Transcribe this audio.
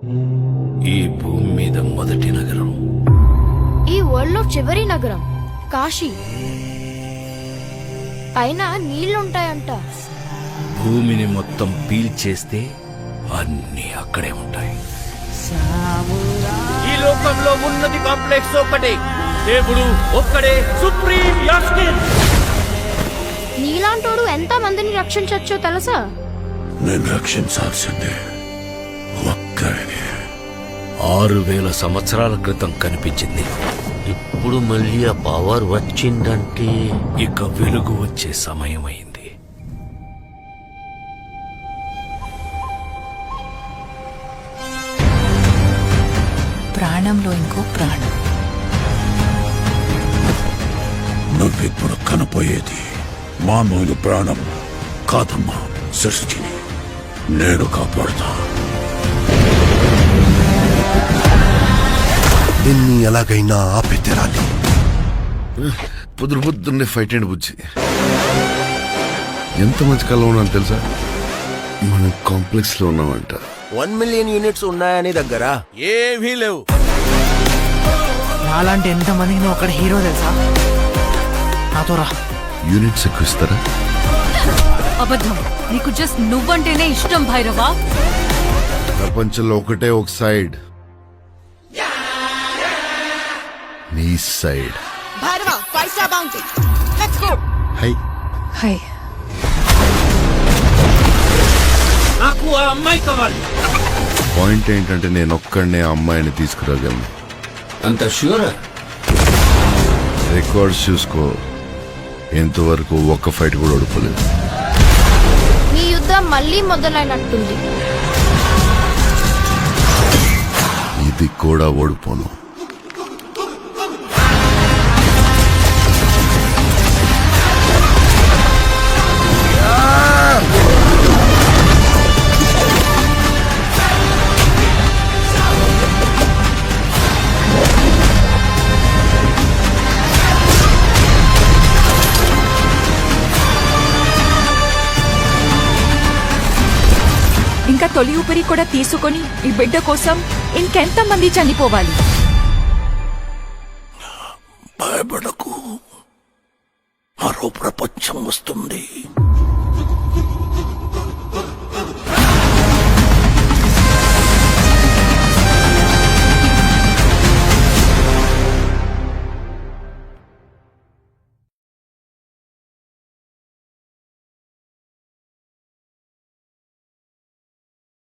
ఈ భూమి మీద మొదటి నగరం, ఈ వరల్డ్ లో చివరి నగరం కాశీ. పైన నీళ్లుంటాయంట. భూమిని మొత్తం పీల్చేస్తే అన్ని అక్కడే ఉంటాయి. ఈ లోకంలో ఉన్నది కాంప్లెక్స్ ఒక్కటే, దేవుడు ఒక్కడే సుప్రీం యాస్కిన్. నీలాంటోడు ఎంత మందిని రక్షించొచ్చో తెలుసా? నేను రక్షించాల్సిందే ఒక్కరిని. 6000 సంవత్సరాల క్రితం కనిపించింది. ఇప్పుడు మళ్ళీ ఆ పవర్ వచ్చిందంటే ఇక వెలుగు వచ్చే సమయం అయింది. ప్రాణంలో ఇంకో ప్రాణం. నువ్విప్పుడు కనపోయేది మామూలు ప్రాణం కాదమ్మా. సృష్టిని నేను కాపాడుతా. దీన్ని ఎలాగైనా ఆపి తీరాలి. పొద్దున్నే ఫైట్ అండ్ బుజ్జి ఎంత మంచి కళ ఉన్నాను తెలుసా? మనం కాంప్లెక్స్ లో ఉన్నామంట. 1 మిలియన్ యూనిట్స్ ఉన్నాయని దగ్గర ఏమీ లేవు. నాలాంటి ఎంత మందికి నువ్వు అక్కడ హీరో తెలుసా? నాతో రా. యూనిట్స్ ఎక్కువ ఇస్తారా? అబద్ధం. నీకు జస్ట్ నువ్వంటేనే ఇష్టం భైరవా. ప్రపంచంలో ఒకటే ఒక సైడ్, నీ side. Bhairava 5 star bounty. Let's go. Hi hi. నాకు ఆ అమ్మాయి కావాలి. పాయింట్ ఏంటంటే నేను ఒక్కడనే ఆ అమ్మాయిని తీసుకురాగలను. అంత ష్యూరా? రికార్డ్స్ చూసుకో, ఎంతవరకు ఒక్క ఫైట్ కూడా ఓడిపోలేదు. మీ యుద్ధం మళ్ళీ మొదలైనట్టుంది. ఇది కూడా ఓడిపోను. ఇంకా తొలి ఊపిరి కూడా తీసుకొని ఈ బిడ్డ కోసం ఇంకెంత మంది చనిపోవాలి? భయపడకు, మరో ప్రపంచం వస్తుంది.